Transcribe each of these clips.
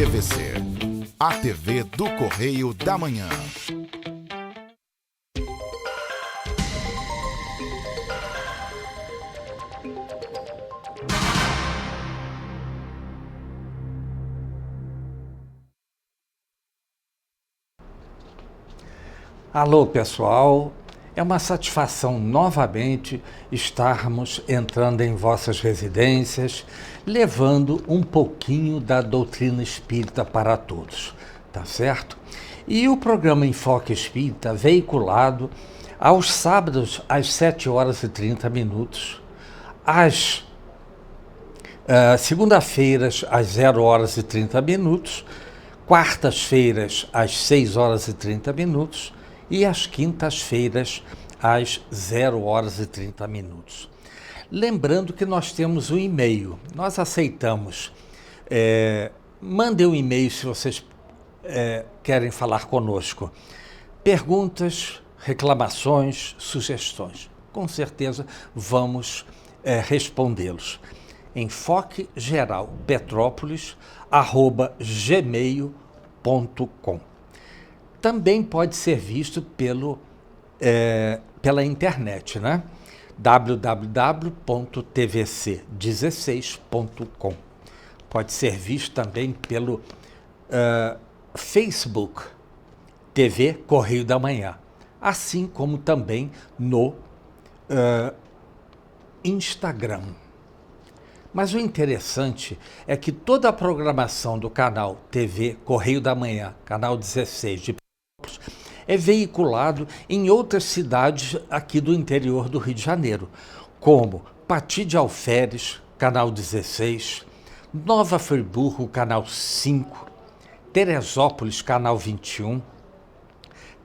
TVC, a TV do Correio da Manhã. Alô, pessoal, é uma satisfação novamente estarmos entrando em vossas residências, levando um pouquinho da doutrina espírita para todos, tá certo? E o programa Enfoque Espírita, veiculado aos sábados às 7h30, às segunda-feiras às 0h30, quartas-feiras às 6h30 e às quintas-feiras às 0h30. Lembrando que nós temos um e-mail, nós aceitamos, mandem um e-mail se vocês querem falar conosco, perguntas, reclamações, sugestões, com certeza vamos respondê-los. enfoquegeralpetrópolis@gmail.com. Também pode ser visto pela internet, né? www.tvc16.com. Pode ser visto também pelo Facebook, TV Correio da Manhã, assim como também no Instagram. Mas o interessante é que toda a programação do canal TV Correio da Manhã, canal 16 de é veiculado em outras cidades aqui do interior do Rio de Janeiro, como Pati de Alferes, canal 16, Nova Friburgo, canal 5, Teresópolis, canal 21,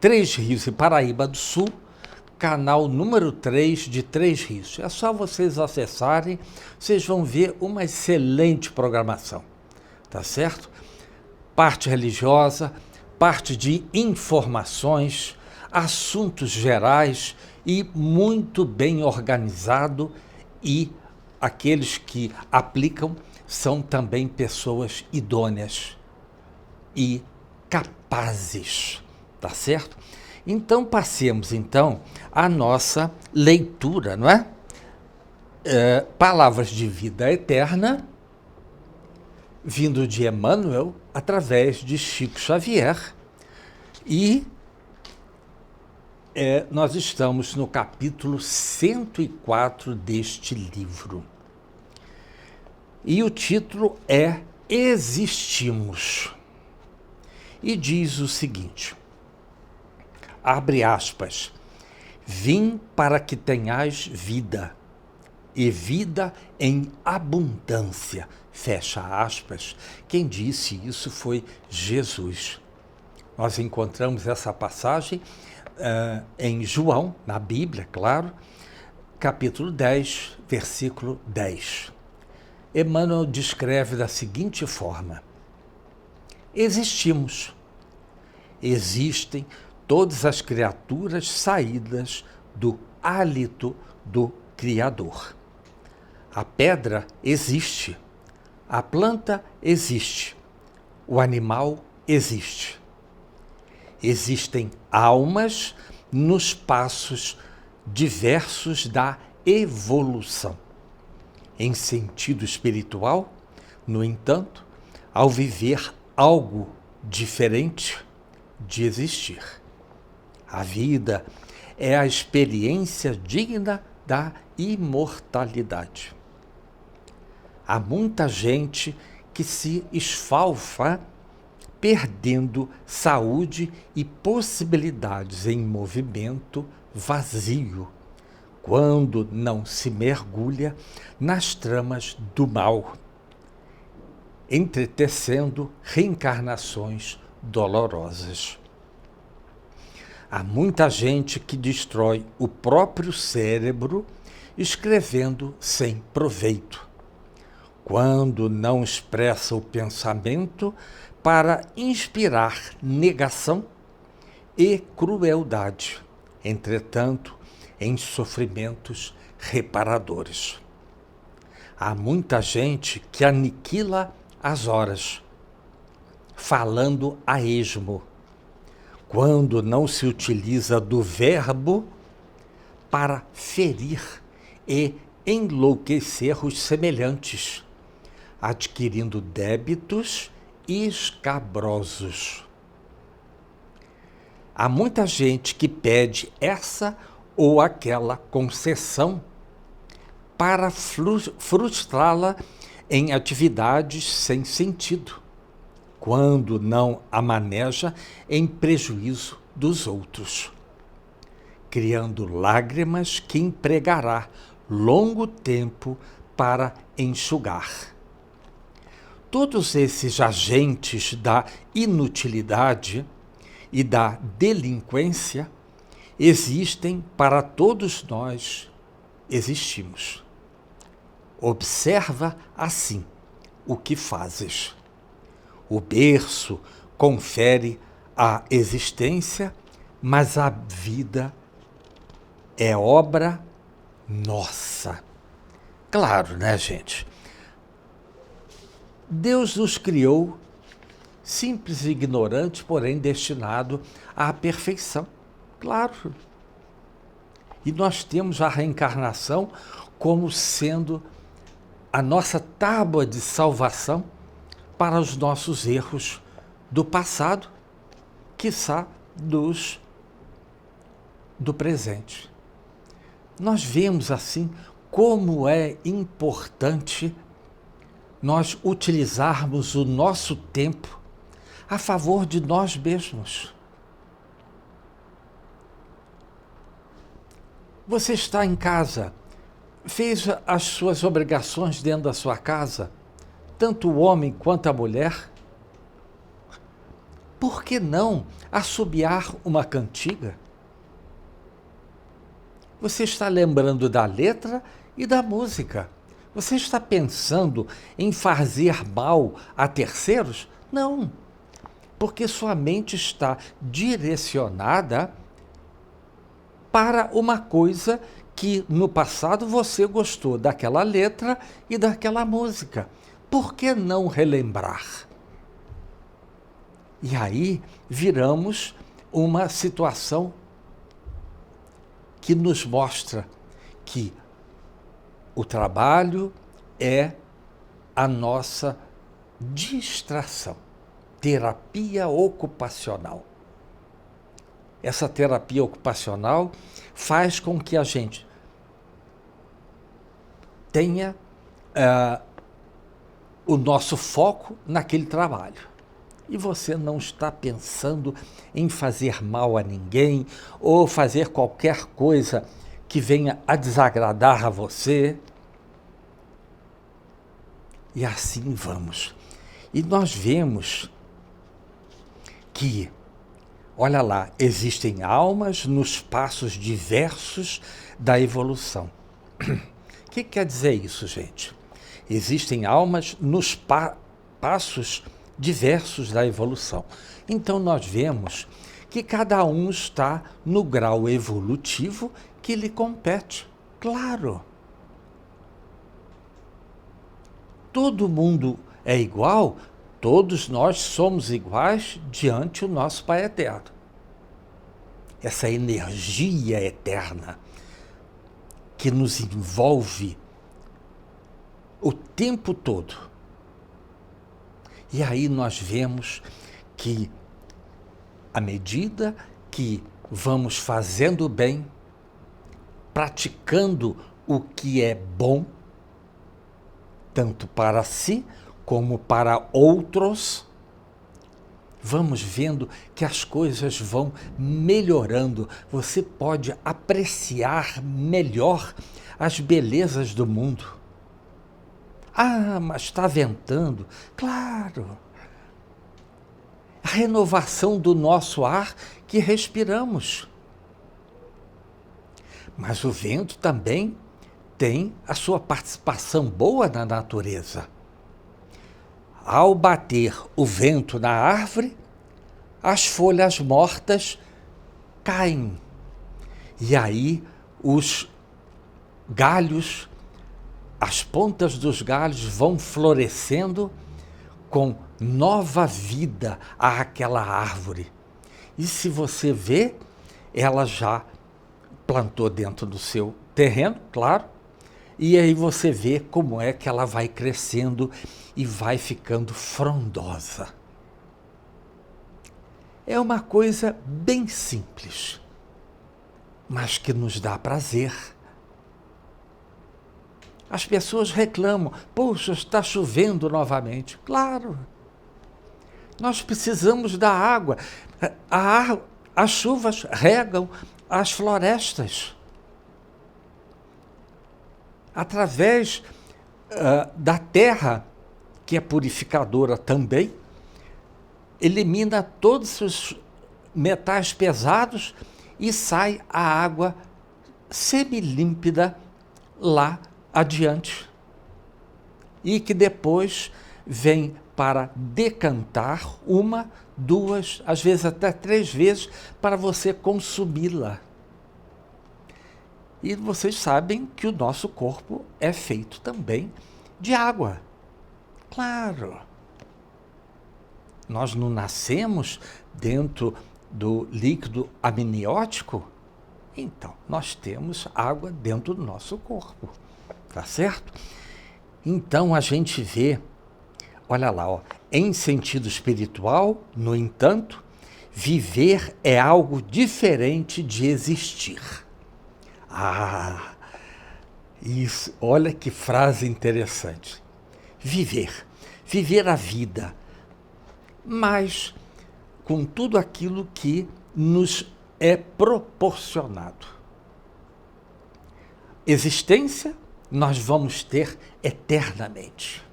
Três Rios e Paraíba do Sul, canal número 3 de Três Rios. É só vocês acessarem, vocês vão ver uma excelente programação, tá certo? Parte religiosa, parte de informações, assuntos gerais e muito bem organizado, e aqueles que aplicam são também pessoas idôneas e capazes, tá certo? Então passemos à nossa leitura, não é? Palavras de vida eterna, vindo de Emmanuel, através de Chico Xavier, e nós estamos no capítulo 104 deste livro. E o título é Existimos. E diz o seguinte, abre aspas, vim para que tenhais vida, e vida em abundância, fecha aspas. Quem disse isso foi Jesus. Nós encontramos essa passagem em João, na Bíblia, claro, capítulo 10, versículo 10. Emmanuel descreve da seguinte forma, existimos, existem todas as criaturas saídas do hálito do Criador. A pedra existe, a planta existe, o animal existe. Existem almas nos passos diversos da evolução. Em sentido espiritual, no entanto, ao viver algo diferente de existir. A vida é a experiência digna da imortalidade. Há muita gente que se esfalfa perdendo saúde e possibilidades em movimento vazio, quando não se mergulha nas tramas do mal, entretecendo reencarnações dolorosas. Há muita gente que destrói o próprio cérebro escrevendo sem proveito, quando não expressa o pensamento para inspirar negação e crueldade, entretanto, em sofrimentos reparadores. Há muita gente que aniquila as horas, falando a esmo, quando não se utiliza do verbo para ferir e enlouquecer os semelhantes, adquirindo débitos escabrosos. Há muita gente que pede essa ou aquela concessão para frustrá-la em atividades sem sentido, quando não a maneja em prejuízo dos outros, criando lágrimas que empregará longo tempo para enxugar. Todos esses agentes da inutilidade e da delinquência existem para todos nós existimos. Observa assim o que fazes. O berço confere a existência, mas a vida é obra nossa. Claro, né, gente? Deus nos criou simples e ignorantes, porém destinado à perfeição. Claro. E nós temos a reencarnação como sendo a nossa tábua de salvação para os nossos erros do passado, quiçá do presente. Nós vemos assim como é importante nós utilizarmos o nosso tempo a favor de nós mesmos. Você está em casa, fez as suas obrigações dentro da sua casa, tanto o homem quanto a mulher. Por que não assobiar uma cantiga? Você está lembrando da letra e da música. Você está pensando em fazer mal a terceiros? Não, porque sua mente está direcionada para uma coisa que no passado você gostou daquela letra e daquela música. Por que não relembrar? E aí viramos uma situação que nos mostra que o trabalho é a nossa distração, terapia ocupacional. Essa terapia ocupacional faz com que a gente tenha o nosso foco naquele trabalho. E você não está pensando em fazer mal a ninguém ou fazer qualquer coisa que venha a desagradar a você. E assim vamos. E nós vemos que, olha lá, existem almas nos passos diversos da evolução. O que quer dizer isso, gente? Existem almas nos passos diversos da evolução. Então nós vemos que cada um está no grau evolutivo que lhe compete. Claro. Todo mundo é igual, todos nós somos iguais diante do nosso Pai Eterno. Essa energia eterna que nos envolve o tempo todo. E aí nós vemos que, à medida que vamos fazendo o bem, praticando o que é bom, tanto para si como para outros, vamos vendo que as coisas vão melhorando. Você pode apreciar melhor as belezas do mundo. Ah, mas está ventando. Claro. A renovação do nosso ar que respiramos. Mas o vento também tem a sua participação boa na natureza. Ao bater o vento na árvore, as folhas mortas caem. E aí os galhos, as pontas dos galhos vão florescendo com nova vida àquela árvore. E se você vê, ela já plantou dentro do seu terreno, claro, e aí você vê como é que ela vai crescendo e vai ficando frondosa. É uma coisa bem simples, mas que nos dá prazer. As pessoas reclamam, poxa, está chovendo novamente. Claro, nós precisamos da água. As chuvas regam as florestas. Através da terra, que é purificadora também, elimina todos os metais pesados e sai a água semilímpida lá adiante. E que depois vem para decantar uma, duas, às vezes até 3 vezes para você consumi-la. E vocês sabem que o nosso corpo é feito também de água. Claro. Nós não nascemos dentro do líquido amniótico, então nós temos água dentro do nosso corpo, tá certo? Então a gente vê, olha lá, ó, em sentido espiritual, no entanto, viver é algo diferente de existir. Ah, isso, olha que frase interessante. Viver a vida, mas com tudo aquilo que nos é proporcionado. Existência nós vamos ter eternamente.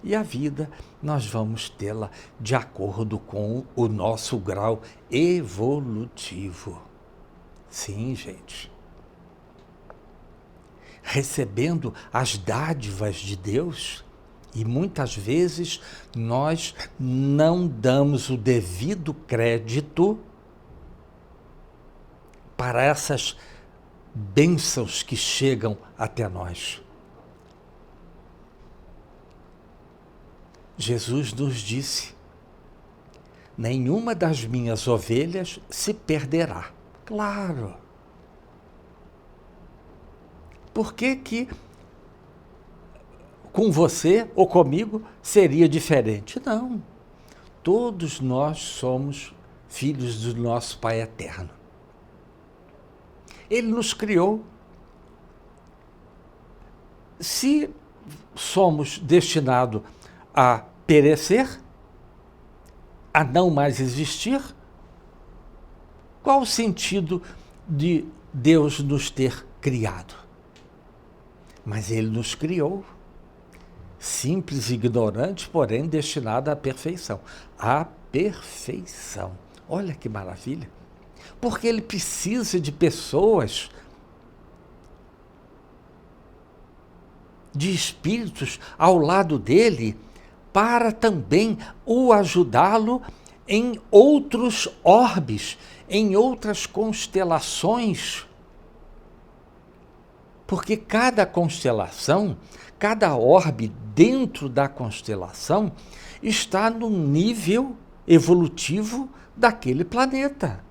E a vida nós vamos tê-la de acordo com o nosso grau evolutivo. Sim, gente. Recebendo as dádivas de Deus, e muitas vezes nós não damos o devido crédito para essas bênçãos que chegam até nós. Jesus nos disse: nenhuma das minhas ovelhas se perderá. Claro. Por que com você ou comigo seria diferente? Não. Todos nós somos filhos do nosso Pai Eterno. Ele nos criou. Se somos destinados a perecer, a não mais existir, qual o sentido de Deus nos ter criado? Mas Ele nos criou. Simples e ignorante, porém destinado à perfeição. À perfeição. Olha que maravilha. Porque Ele precisa de pessoas, de espíritos ao lado dele, para também o ajudá-lo em outros orbes, em outras constelações. Porque cada constelação, cada orbe dentro da constelação está no nível evolutivo daquele planeta.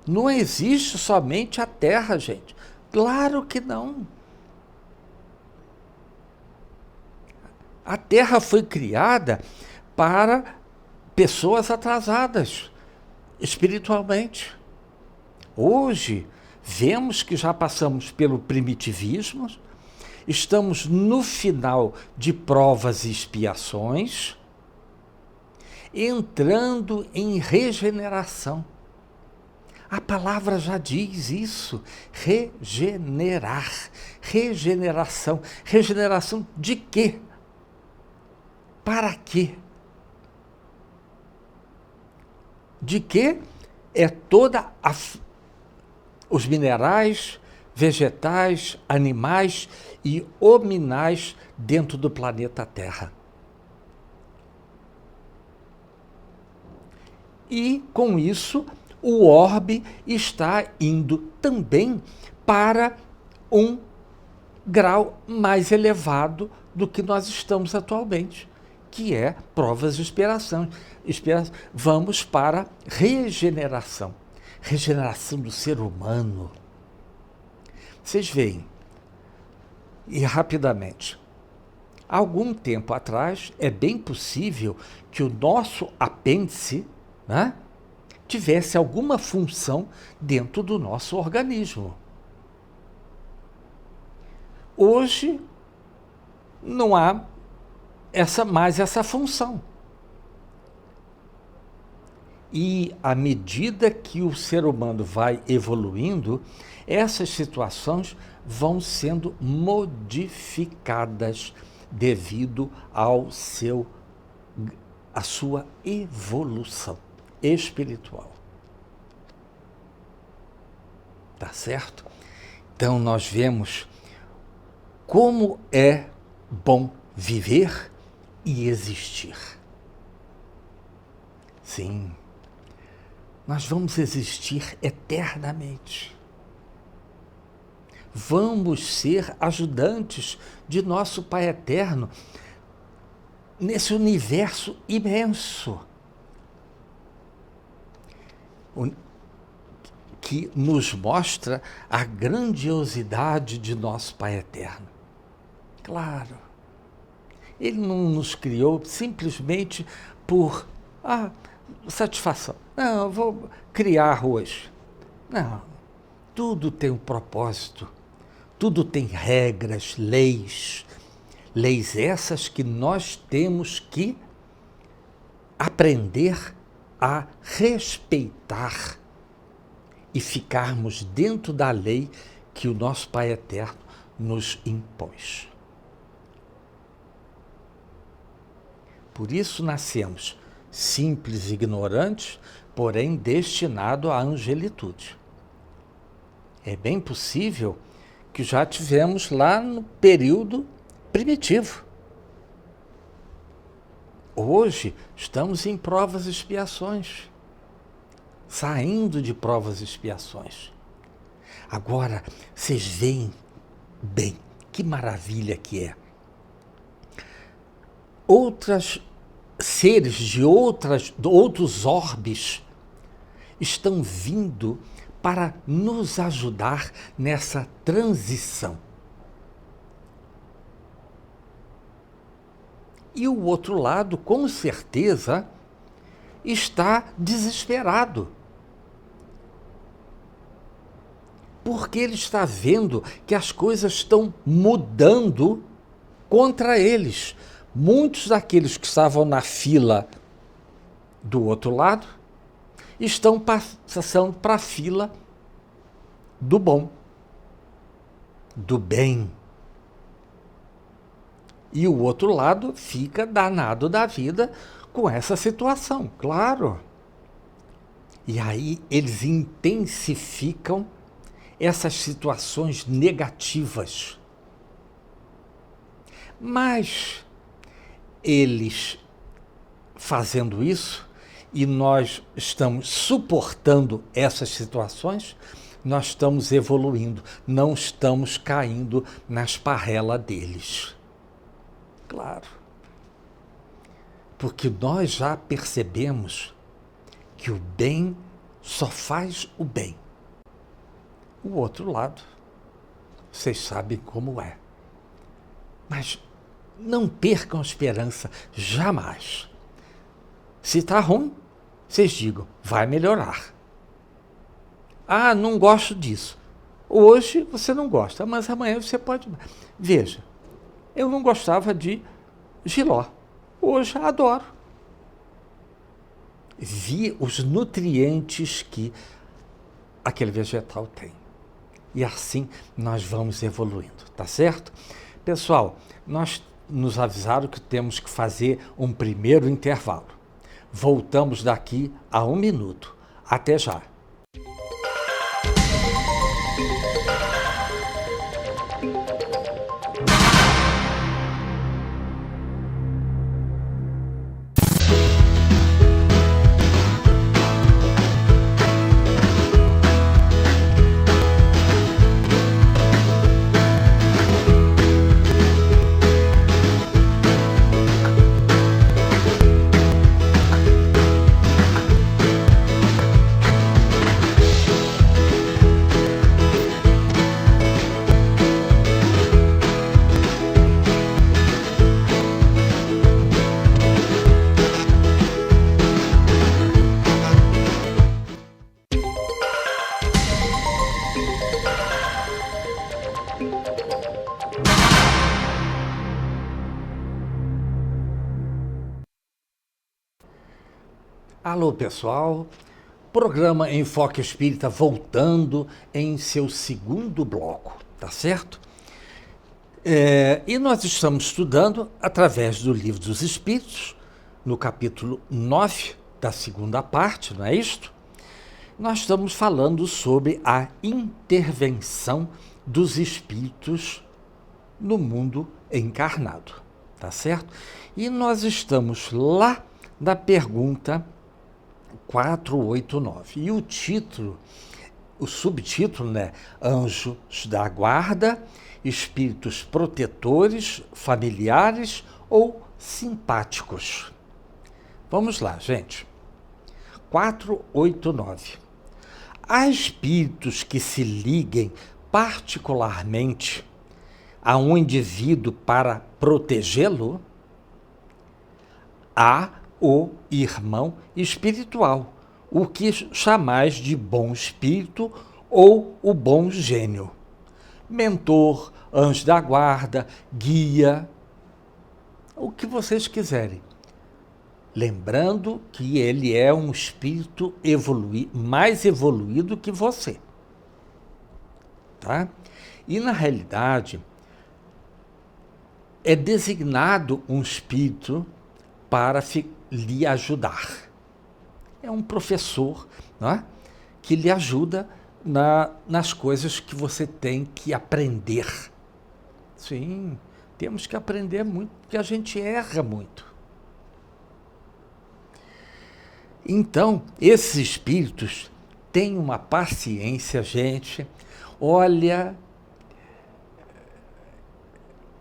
Não existe somente a Terra, gente. Claro que não. A Terra foi criada para pessoas atrasadas espiritualmente. Hoje, vemos que já passamos pelo primitivismo, estamos no final de provas e expiações, entrando em regeneração. A palavra já diz isso, regenerar, regeneração. Regeneração de quê? Para quê? De quê? É toda os minerais, vegetais, animais e hominais dentro do planeta Terra. E, com isso, o orbe está indo também para um grau mais elevado do que nós estamos atualmente, que é provas de expiação. Vamos para regeneração. Regeneração do ser humano. Vocês veem, e rapidamente, há algum tempo atrás, é bem possível que o nosso apêndice, né, tivesse alguma função dentro do nosso organismo. Hoje, não há mais essa função. E à medida que o ser humano vai evoluindo, essas situações vão sendo modificadas devido à sua evolução espiritual. Tá certo? Então nós vemos como é bom viver e existir. Sim, nós vamos existir eternamente. Vamos ser ajudantes de nosso Pai Eterno nesse universo imenso que nos mostra a grandiosidade de nosso Pai Eterno. Claro, Ele não nos criou simplesmente por satisfação. Não, eu vou criar arroz. Não, tudo tem um propósito. Tudo tem regras, leis essas que nós temos que aprender a respeitar e ficarmos dentro da lei que o nosso Pai Eterno nos impôs. Por isso nascemos simples e ignorantes, porém destinados à angelitude. É bem possível que já tivemos lá no período primitivo. Hoje estamos em provas e expiações, saindo de provas e expiações. Agora, vocês veem bem, que maravilha que é. Seres de outros orbes estão vindo para nos ajudar nessa transição. E o outro lado, com certeza, está desesperado. Porque ele está vendo que as coisas estão mudando contra eles. Muitos daqueles que estavam na fila do outro lado estão passando para a fila do bom, do bem. E o outro lado fica danado da vida com essa situação, claro. E aí eles intensificam essas situações negativas. Mas eles fazendo isso, e nós estamos suportando essas situações, nós estamos evoluindo, não estamos caindo na esparrela deles. Claro. Porque nós já percebemos que o bem só faz o bem. O outro lado, vocês sabem como é. Mas não percam a esperança, jamais. Se está ruim, vocês digam, vai melhorar. Não gosto disso. Hoje você não gosta, mas amanhã você pode... Veja, eu não gostava de jiló. Hoje adoro. Vi os nutrientes que aquele vegetal tem. E assim nós vamos evoluindo, tá certo? Pessoal, nós nos avisaram que temos que fazer um primeiro intervalo. Voltamos daqui a 1 minuto. Até já. Alô, pessoal. Programa Enfoque Espírita voltando em seu segundo bloco, tá certo? E nós estamos estudando através do Livro dos Espíritos, no capítulo 9 da segunda parte, não é isto? Nós estamos falando sobre a intervenção dos espíritos no mundo encarnado, tá certo? E nós estamos lá na pergunta 489. E o título, o subtítulo, né? Anjos da guarda, espíritos protetores, familiares ou simpáticos. Vamos lá, gente. 489. Há espíritos que se liguem particularmente a um indivíduo para protegê-lo? Há o irmão espiritual, o que chamais de bom espírito ou o bom gênio. Mentor, anjo da guarda, guia, o que vocês quiserem. Lembrando que ele é um espírito mais evoluído que você. Tá? E, na realidade, é designado um espírito para lhe ajudar. É um professor, não é? Que lhe ajuda nas coisas que você tem que aprender. Sim, temos que aprender muito, porque a gente erra muito. Então, esses espíritos têm uma paciência, gente. Olha,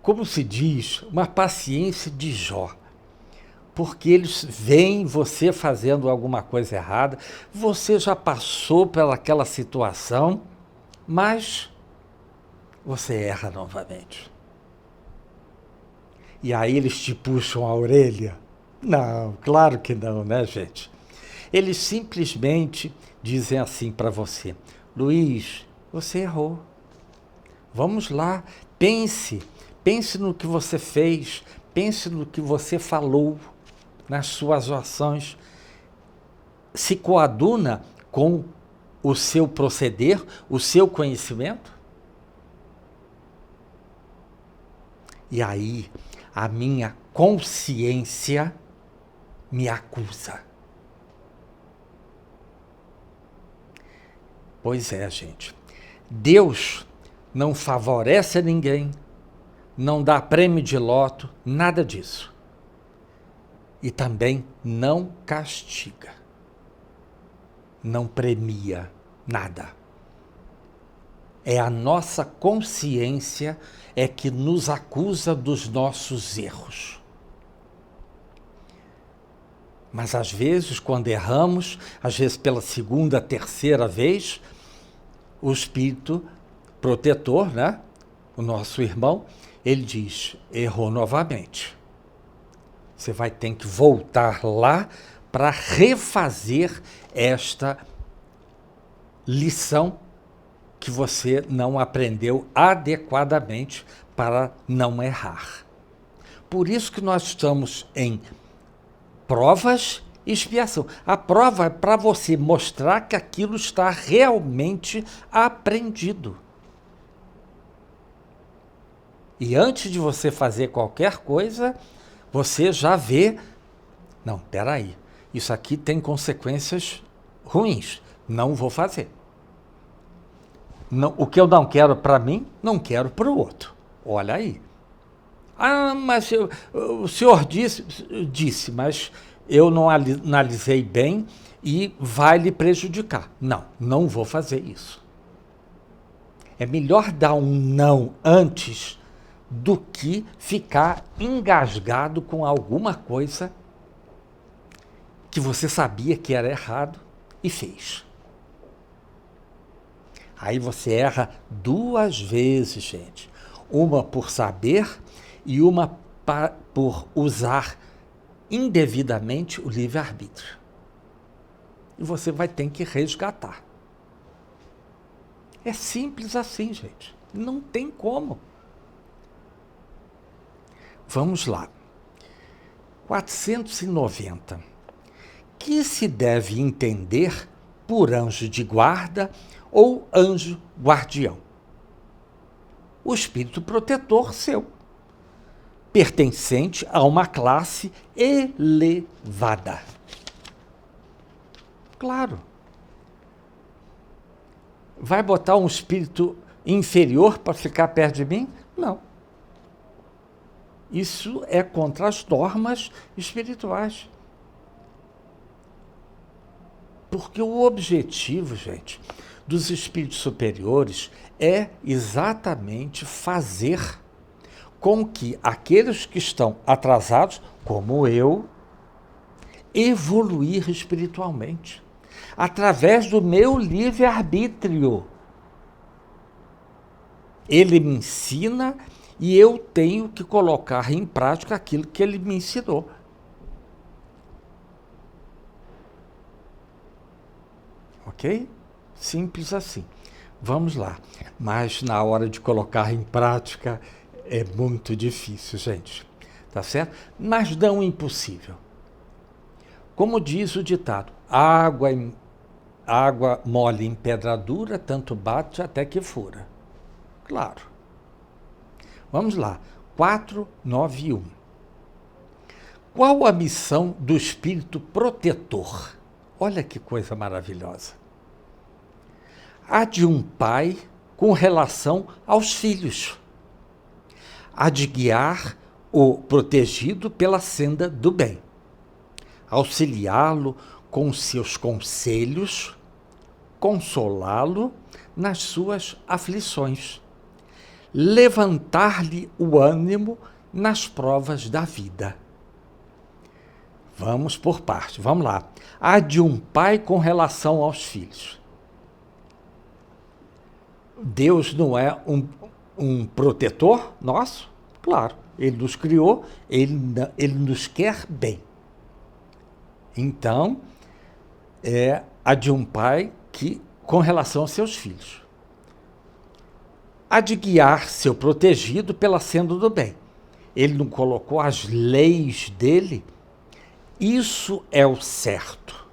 como se diz, uma paciência de Jó. Porque eles veem você fazendo alguma coisa errada, você já passou pelaquela situação, mas você erra novamente. E aí eles te puxam a orelha? Não, claro que não, né, gente? Eles simplesmente dizem assim para você: Luiz, você errou. Vamos lá, pense no que você fez, pense no que você falou, nas suas ações. Se coaduna com o seu proceder, o seu conhecimento? E aí, a minha consciência me acusa. Pois é, gente. Deus não favorece a ninguém, não dá prêmio de loto, nada disso. E também não castiga, não premia nada. É a nossa consciência que nos acusa dos nossos erros. Mas às vezes, quando erramos, às vezes pela segunda, terceira vez, o espírito protetor, né, o nosso irmão, ele diz: errou novamente. Você vai ter que voltar lá para refazer esta lição que você não aprendeu adequadamente para não errar. Por isso que nós estamos em provas e expiação. A prova é para você mostrar que aquilo está realmente aprendido. E antes de você fazer qualquer coisa, você já vê, não, peraí, isso aqui tem consequências ruins, não vou fazer. Não, o que eu não quero para mim, não quero para o outro. Olha aí. Ah, mas o senhor disse, mas eu não analisei bem e vai lhe prejudicar. Não, não vou fazer isso. É melhor dar um não antes do que ficar engasgado com alguma coisa que você sabia que era errado e fez. Aí você erra duas vezes, gente. Uma por saber e uma por usar indevidamente o livre-arbítrio. E você vai ter que resgatar. É simples assim, gente. Não tem como. Vamos lá. 490. que se deve entender por anjo de guarda ou anjo guardião? O espírito protetor seu, pertencente a uma classe elevada. Claro. Vai botar um espírito inferior para ficar perto de mim? Não. Isso é contra as normas espirituais. Porque o objetivo, gente, dos espíritos superiores é exatamente fazer com que aqueles que estão atrasados, como eu, evoluir espiritualmente, através do meu livre-arbítrio. Ele me ensina e eu tenho que colocar em prática aquilo que ele me ensinou. Ok? Simples assim. Vamos lá. Mas na hora de colocar em prática é muito difícil, gente. Tá certo? Mas não impossível. Como diz o ditado, água mole em pedra dura, tanto bate até que fura. Claro. Vamos lá. 491. Qual a missão do espírito protetor? Olha que coisa maravilhosa. A de um pai com relação aos filhos. A de guiar o protegido pela senda do bem. Auxiliá-lo com seus conselhos, consolá-lo nas suas aflições, levantar-lhe o ânimo nas provas da vida. Vamos por parte, vamos lá. A de um pai com relação aos filhos. Deus não é um protetor nosso? Claro, ele nos criou, ele nos quer bem. Então, é a de um pai que, com relação aos seus filhos. A de guiar seu protegido pela senda do bem. Ele não colocou as leis dele? Isso é o certo.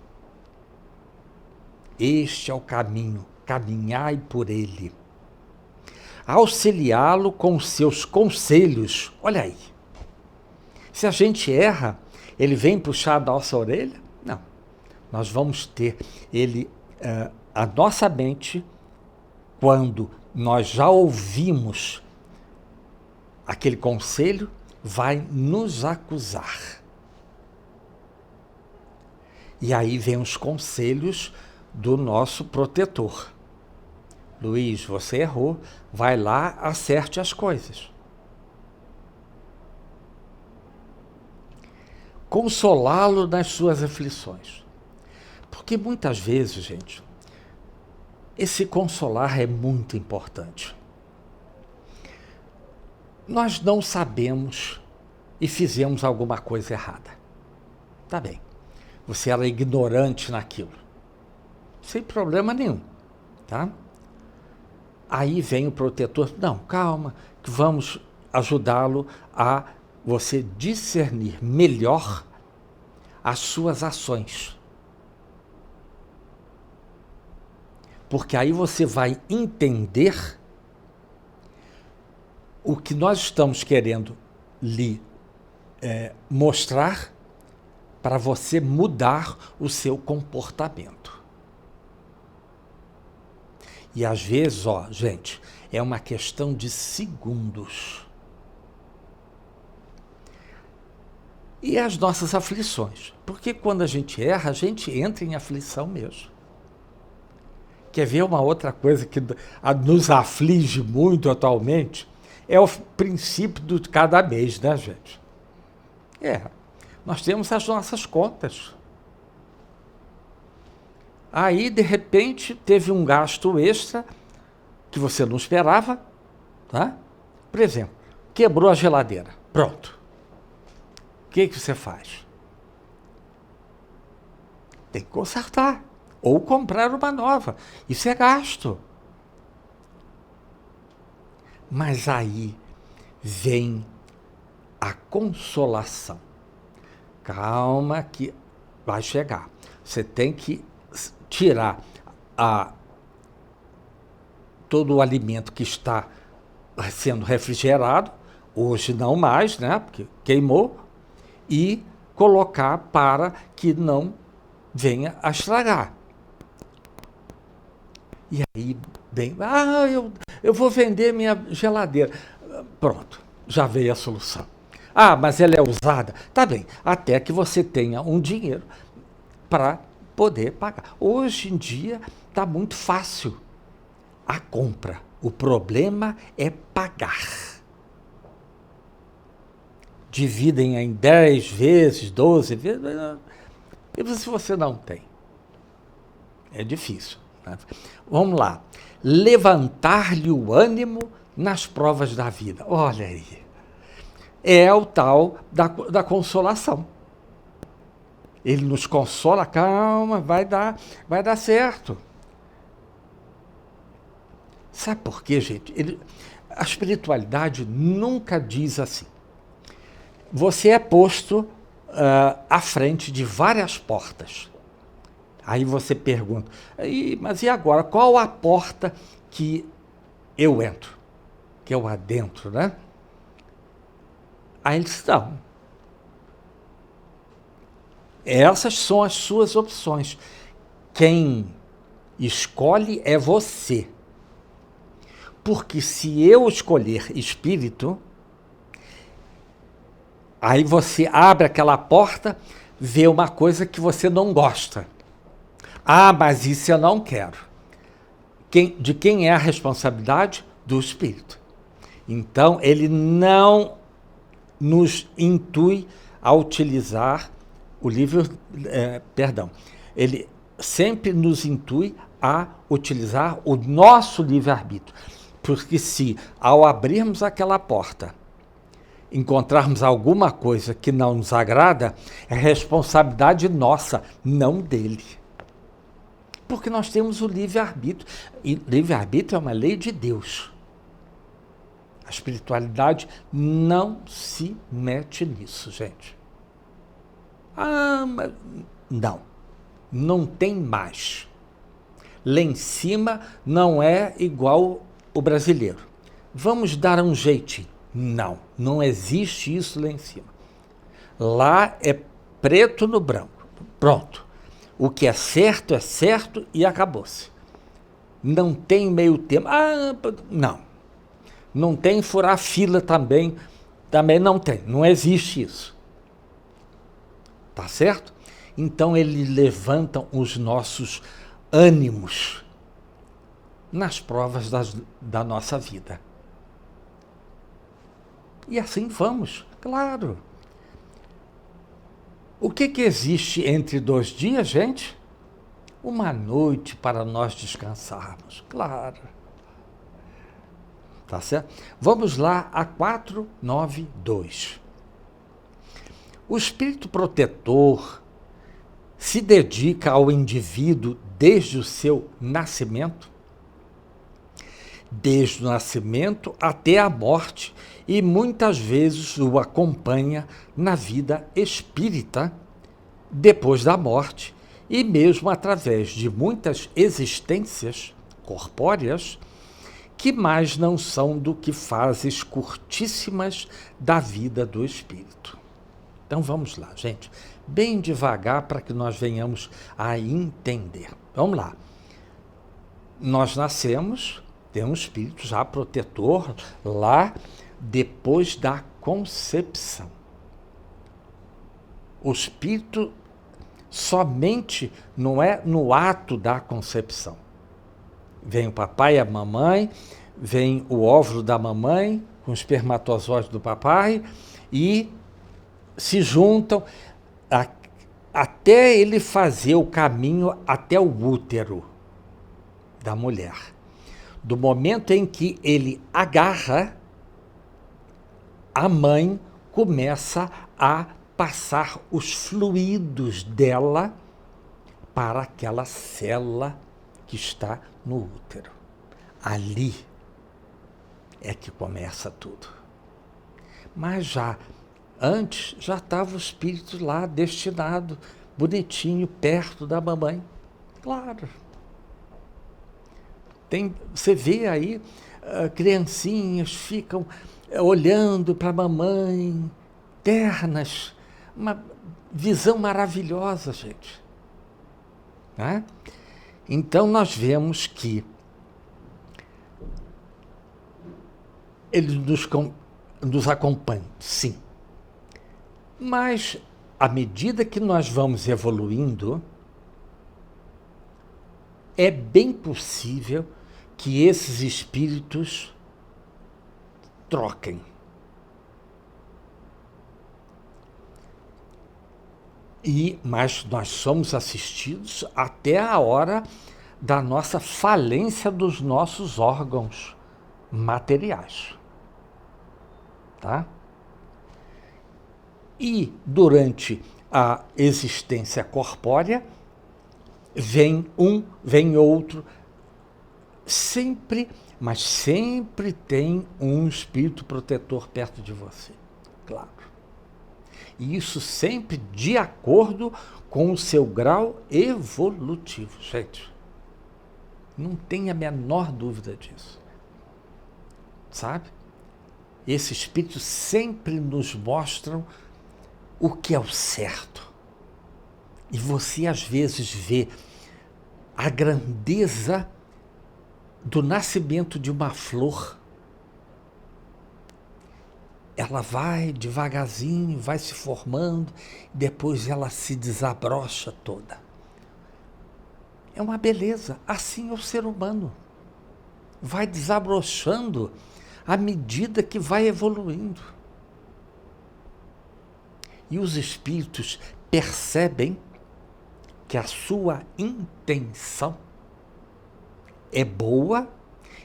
Este é o caminho, caminhai por ele. Auxiliá-lo com seus conselhos. Olha aí. Se a gente erra, ele vem puxar a nossa orelha? Não. Nós vamos ter ele, a nossa mente, quando nós já ouvimos aquele conselho, vai nos acusar. E aí vem os conselhos do nosso protetor. Luiz, você errou, vai lá, acerte as coisas. Consolá-lo nas suas aflições. Porque muitas vezes, gente, esse consolar é muito importante. Nós não sabemos e fizemos alguma coisa errada. Tá bem. Você era ignorante naquilo. Sem problema nenhum, tá? Aí vem o protetor. Não, calma, que vamos ajudá-lo a você discernir melhor as suas ações. Porque aí você vai entender o que nós estamos querendo lhe mostrar para você mudar o seu comportamento. E às vezes, ó, gente, é uma questão de segundos. E as nossas aflições. Porque quando a gente erra, a gente entra em aflição mesmo. Quer ver uma outra coisa que nos aflige muito atualmente? É o princípio de cada mês, né, gente? Nós temos as nossas contas. Aí, de repente, teve um gasto extra que você não esperava, tá? Por exemplo, quebrou a geladeira. Pronto. O que você faz? Tem que consertar. Ou comprar uma nova. Isso é gasto. Mas aí vem a consolação. Calma que vai chegar. Você tem que tirar todo o alimento que está sendo refrigerado, hoje não mais, né, porque queimou, e colocar para que não venha a estragar. E aí, eu vou vender minha geladeira. Pronto, já veio a solução. Mas ela é usada? Tá bem, até que você tenha um dinheiro para poder pagar. Hoje em dia está muito fácil a compra. O problema é pagar. Dividem em 10 vezes, 12 vezes. E se você não tem? É difícil. Né? Vamos lá. Levantar-lhe o ânimo nas provas da vida. Olha aí. É o tal da consolação. Ele nos consola, calma, vai dar certo. Sabe por quê, gente? A espiritualidade nunca diz assim. Você é posto à frente de várias portas. Aí você pergunta, mas e agora? Qual a porta que eu entro? Que é o adentro, né? Aí eles estão. Essas são as suas opções. Quem escolhe é você. Porque se eu escolher espírito, aí você abre aquela porta, vê uma coisa que você não gosta. Mas isso eu não quero. De quem é a responsabilidade? Do espírito. Então, ele não nos intui a utilizar o ele sempre nos intui a utilizar o nosso livre-arbítrio. Porque se, ao abrirmos aquela porta, encontrarmos alguma coisa que não nos agrada, é responsabilidade nossa, não dele. Porque nós temos o livre-arbítrio. E livre-arbítrio é uma lei de Deus. A espiritualidade não se mete nisso, gente. Mas não tem mais. Lá em cima não é igual o brasileiro. Vamos dar um jeitinho. Não existe isso lá em cima. Lá é preto no branco. Pronto. O que é certo e acabou-se. Não tem meio termo. Não. Não tem furar fila também não tem. Não existe isso. Tá certo? Então eles levantam os nossos ânimos nas provas da nossa vida. E assim vamos, claro. O que existe entre 2 dias, gente? Uma noite para nós descansarmos, claro. Tá certo? Vamos lá a 492. O espírito protetor se dedica ao indivíduo desde o seu nascimento, desde o nascimento até a morte, e muitas vezes o acompanha na vida espírita, depois da morte, e mesmo através de muitas existências corpóreas, que mais não são do que fases curtíssimas da vida do espírito. Então vamos lá, gente, bem devagar para que nós venhamos a entender. Vamos lá. Nós nascemos, tem um espírito já protetor lá depois da concepção. O espírito somente não é no ato da concepção. Vem o papai e a mamãe, vem o óvulo da mamãe com o espermatozoide do papai e se juntam até ele fazer o caminho até o útero da mulher. Do momento em que ele agarra, a mãe começa a passar os fluidos dela para aquela célula que está no útero. Ali é que começa tudo. Mas antes já estava o espírito lá destinado bonitinho, perto da mamãe. Claro. Você vê aí, criancinhas ficam olhando para a mamãe, ternas, uma visão maravilhosa, gente. Né? Então, nós vemos que ele nos acompanha, sim. Mas, à medida que nós vamos evoluindo, é bem possível que esses espíritos troquem. Mas nós somos assistidos até a hora da nossa falência dos nossos órgãos materiais. Tá? E durante a existência corpórea, vem um, vem outro, sempre, mas sempre tem um espírito protetor perto de você, claro. E isso sempre de acordo com o seu grau evolutivo, gente. Não tem a menor dúvida disso. Sabe? Esses espíritos sempre nos mostram o que é o certo. E você, às vezes, vê a grandeza do nascimento de uma flor. Ela vai devagarzinho, vai se formando, depois ela se desabrocha toda. É uma beleza. Assim é o ser humano. Vai desabrochando à medida que vai evoluindo. E os espíritos percebem que a sua intenção é boa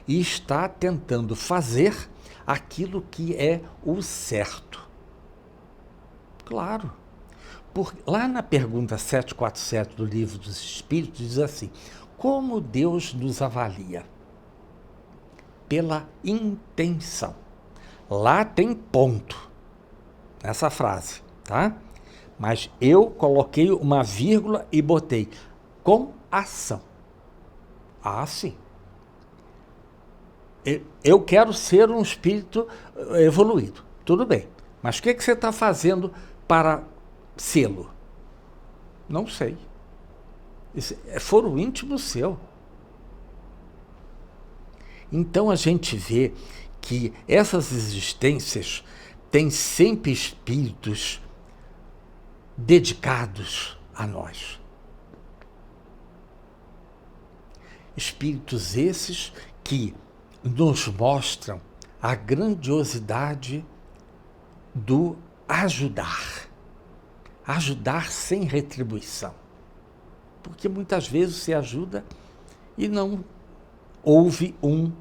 e está tentando fazer aquilo que é o certo. Claro. Lá na pergunta 747 do Livro dos Espíritos, diz assim: como Deus nos avalia? Pela intenção. Lá tem ponto nessa frase, tá? Mas eu coloquei uma vírgula e botei com ação. Ah, sim. Eu quero ser um espírito evoluído. Tudo bem. Mas o que você está fazendo para sê-lo? Não sei. Isso é foro íntimo seu. Então a gente vê que essas existências têm sempre espíritos dedicados a nós. Espíritos esses que nos mostram a grandiosidade do ajudar. Ajudar sem retribuição. Porque muitas vezes você ajuda e não houve um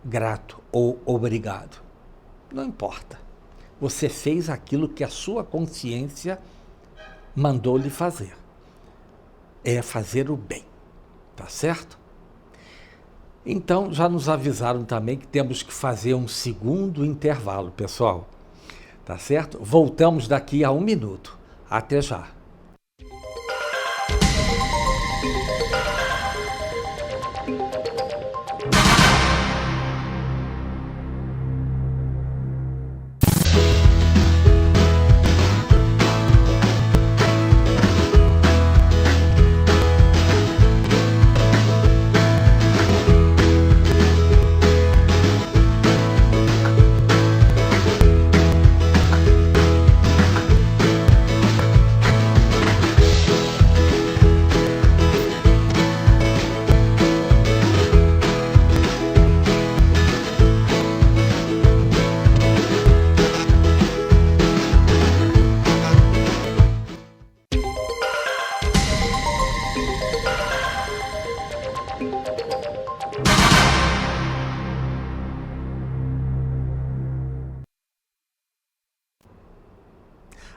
grato ou obrigado. Não importa. Você fez aquilo que a sua consciência mandou lhe fazer. É fazer o bem. Tá certo? Então, já nos avisaram também que temos que fazer um segundo intervalo, pessoal. Tá certo? Voltamos daqui a 1 minuto. Até já.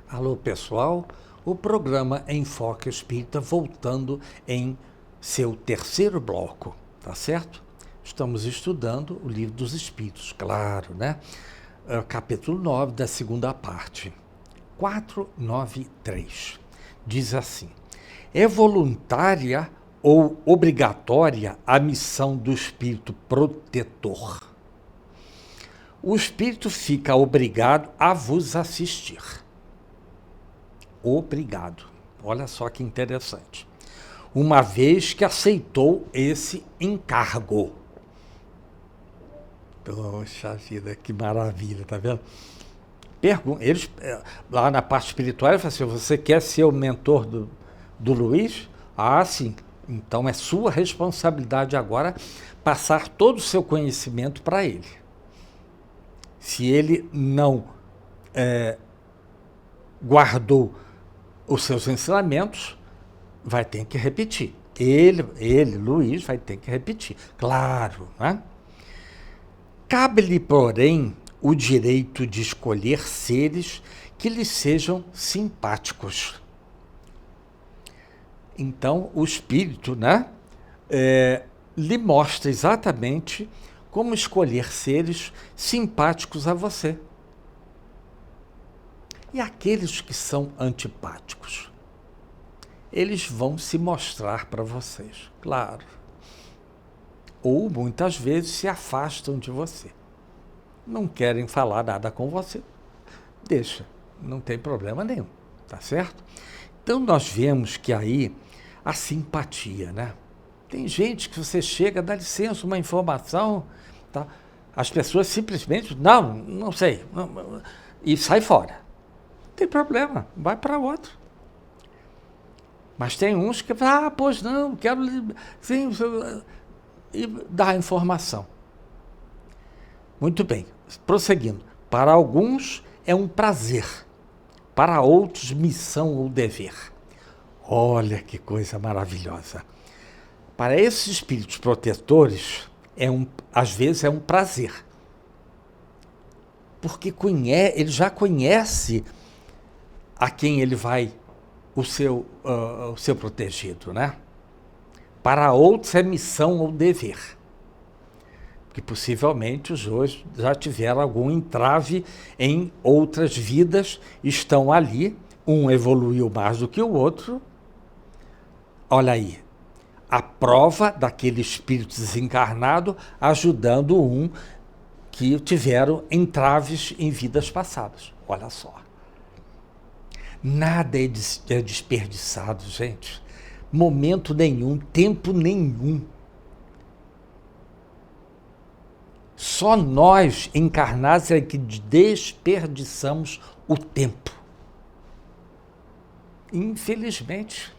Alô, pessoal, o programa Enfoque Espírita voltando em seu terceiro bloco, tá certo? Estamos estudando o Livro dos Espíritos, claro, né? Capítulo 9 da segunda parte, 493. diz assim: é voluntária ou obrigatória a missão do espírito protetor? O espírito fica obrigado a vos assistir. Obrigado. Olha só que interessante. Uma vez que aceitou esse encargo. Poxa vida, que maravilha, tá vendo? Eles, lá na parte espiritual, ele fala assim: você quer ser o mentor do Luiz? Ah, sim. Então é sua responsabilidade agora passar todo o seu conhecimento para ele. Se ele não guardou os seus ensinamentos, vai ter que repetir. Ele, Luiz, vai ter que repetir. Claro, né? Cabe-lhe, porém, o direito de escolher seres que lhe sejam simpáticos. Então, o espírito, né, lhe mostra exatamente como escolher seres simpáticos a você. E aqueles que são antipáticos, eles vão se mostrar para vocês, claro. Ou, muitas vezes, se afastam de você. Não querem falar nada com você. Deixa, não tem problema nenhum, tá certo? Então, nós vemos que aí a simpatia, né? Tem gente que você chega, dá licença, uma informação, tá? As pessoas simplesmente, não sei, e sai fora. Não tem problema, vai para outro. Mas tem uns que falam, pois não, quero... Sim, e dá a informação. Muito bem, prosseguindo. Para alguns é um prazer, para outros missão ou dever. Olha que coisa maravilhosa. Para esses espíritos protetores, às vezes é um prazer. Porque ele já conhece a quem ele vai, o seu protegido, né? Para outros é missão ou dever. Que possivelmente os dois já tiveram algum entrave em outras vidas, estão ali, um evoluiu mais do que o outro. Olha aí, a prova daquele espírito desencarnado ajudando um que tiveram entraves em vidas passadas. Olha só. Nada é desperdiçado, gente. Momento nenhum, tempo nenhum. Só nós, encarnados, é que desperdiçamos o tempo. Infelizmente.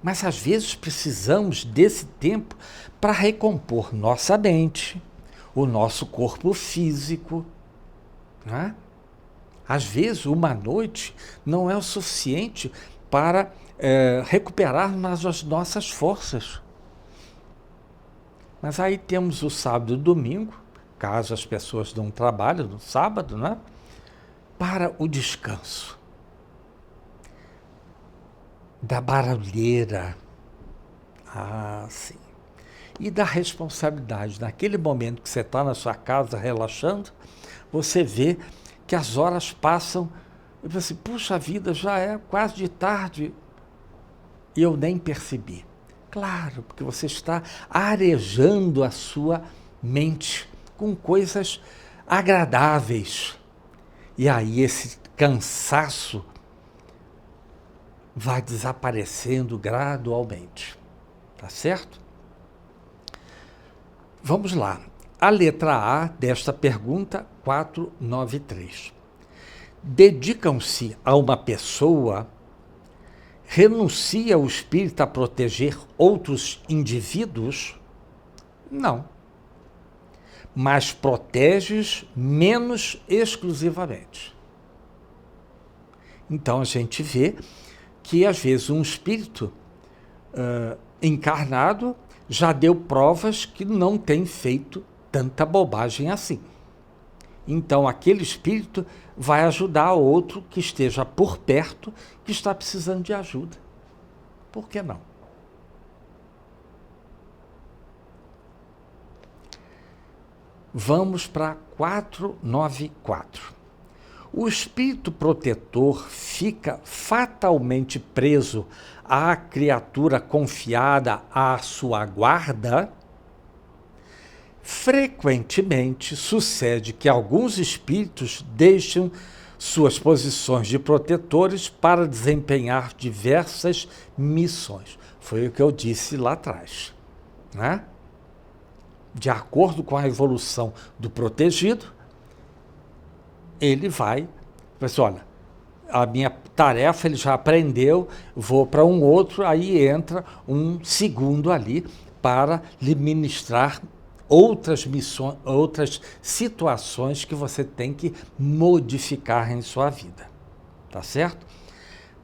Mas, às vezes, precisamos desse tempo para recompor nossa mente, o nosso corpo físico. Né? Às vezes, uma noite não é o suficiente para recuperarmos as nossas forças. Mas aí temos o sábado e o domingo, caso as pessoas não trabalhem no sábado, né? Para o descanso. Da barulheira. Ah, sim. E da responsabilidade. Naquele momento que você está na sua casa relaxando, você vê que as horas passam e você, puxa vida, já é quase de tarde. E eu nem percebi. Claro, porque você está arejando a sua mente com coisas agradáveis. E aí esse cansaço vai desaparecendo gradualmente. Tá certo? Vamos lá. A letra A desta pergunta 493. Dedicam-se a uma pessoa, renuncia o espírito a proteger outros indivíduos? Não. Mas protege-os menos exclusivamente. Então a gente vê que às vezes um espírito encarnado já deu provas que não tem feito tanta bobagem assim. Então aquele espírito vai ajudar outro que esteja por perto, que está precisando de ajuda. Por que não? Vamos para 494. O espírito protetor fica fatalmente preso à criatura confiada à sua guarda. Frequentemente sucede que alguns espíritos deixam suas posições de protetores para desempenhar diversas missões. Foi o que eu disse lá atrás, né? De acordo com a evolução do protegido, ele vai assim, olha, a minha tarefa ele já aprendeu, vou para um outro, aí entra um segundo ali para lhe ministrar outras missões, outras situações que você tem que modificar em sua vida, tá certo?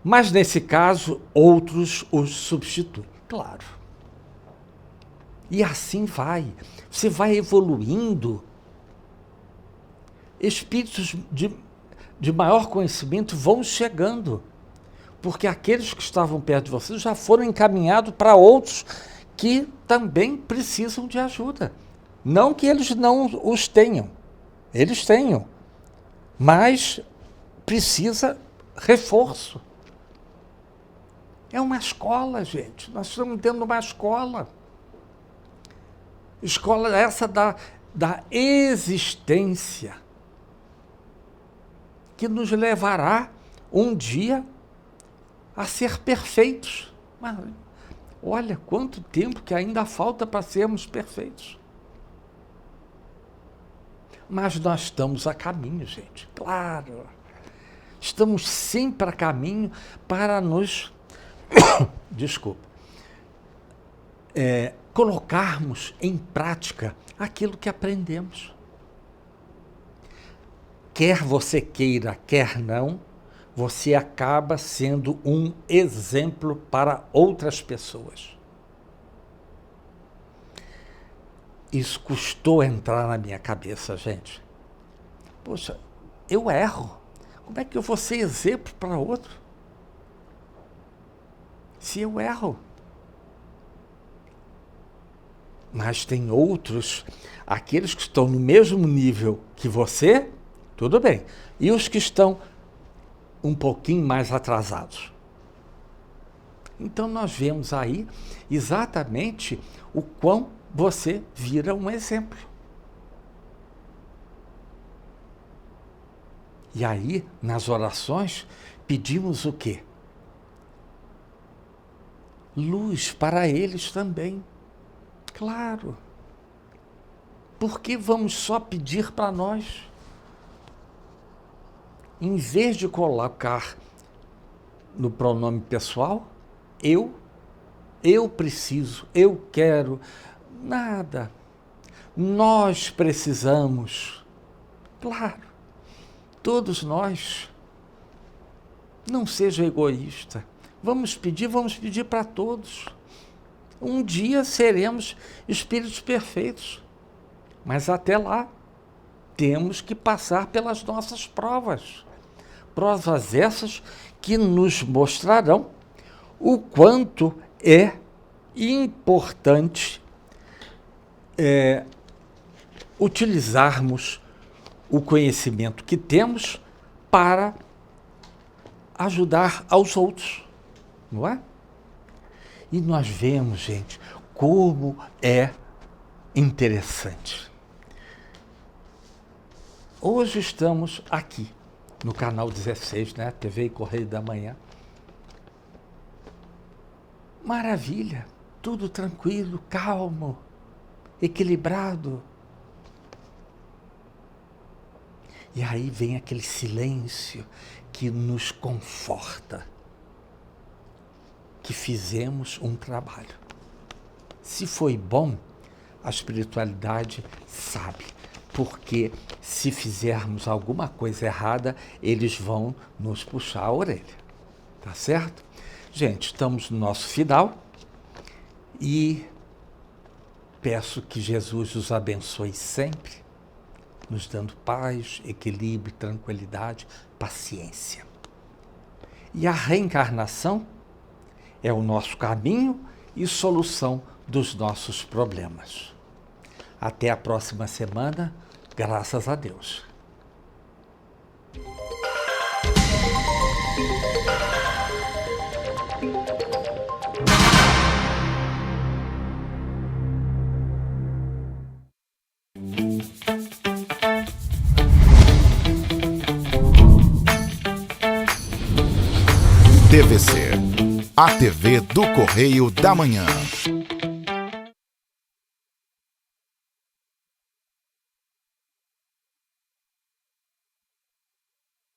Mas nesse caso, outros os substituem, claro. E assim vai, você vai evoluindo. Espíritos de maior conhecimento vão chegando, porque aqueles que estavam perto de você já foram encaminhados para outros que também precisam de ajuda. Não que eles não os tenham, eles tenham, mas precisa reforço. É uma escola, gente, nós estamos dentro de uma escola. Escola essa da existência, que nos levará um dia a ser perfeitos. Mas, olha quanto tempo que ainda falta para sermos perfeitos. Mas nós estamos a caminho, gente, claro. Estamos sempre a caminho para nos, colocarmos em prática aquilo que aprendemos. Quer você queira, quer não, você acaba sendo um exemplo para outras pessoas. Isso custou entrar na minha cabeça, gente. Poxa, eu erro. Como é que eu vou ser exemplo para outro? Se eu erro. Mas tem outros, aqueles que estão no mesmo nível que você, tudo bem. E os que estão um pouquinho mais atrasados. Então nós vemos aí exatamente o quão você vira um exemplo. E aí, nas orações, pedimos o quê? Luz para eles também. Claro. Por que vamos só pedir para nós? Em vez de colocar no pronome pessoal, eu preciso, eu quero, nada. Nós precisamos. Claro, todos nós. Não seja egoísta. Vamos pedir para todos. Um dia seremos espíritos perfeitos. Mas até lá, temos que passar pelas nossas provas. Provas essas que nos mostrarão o quanto é importante utilizarmos o conhecimento que temos para ajudar aos outros, não é? E nós vemos, gente, como é interessante. Hoje estamos aqui, no canal 16, né? TV e Correio da Manhã. Maravilha, tudo tranquilo, calmo, equilibrado. E aí vem aquele silêncio que nos conforta, que fizemos um trabalho. Se foi bom, a espiritualidade sabe, porque se fizermos alguma coisa errada, eles vão nos puxar a orelha, tá certo? Gente, estamos no nosso final e peço que Jesus os abençoe sempre, nos dando paz, equilíbrio, tranquilidade, paciência. E a reencarnação é o nosso caminho e solução dos nossos problemas. Até a próxima semana, graças a Deus. A TV do Correio da Manhã.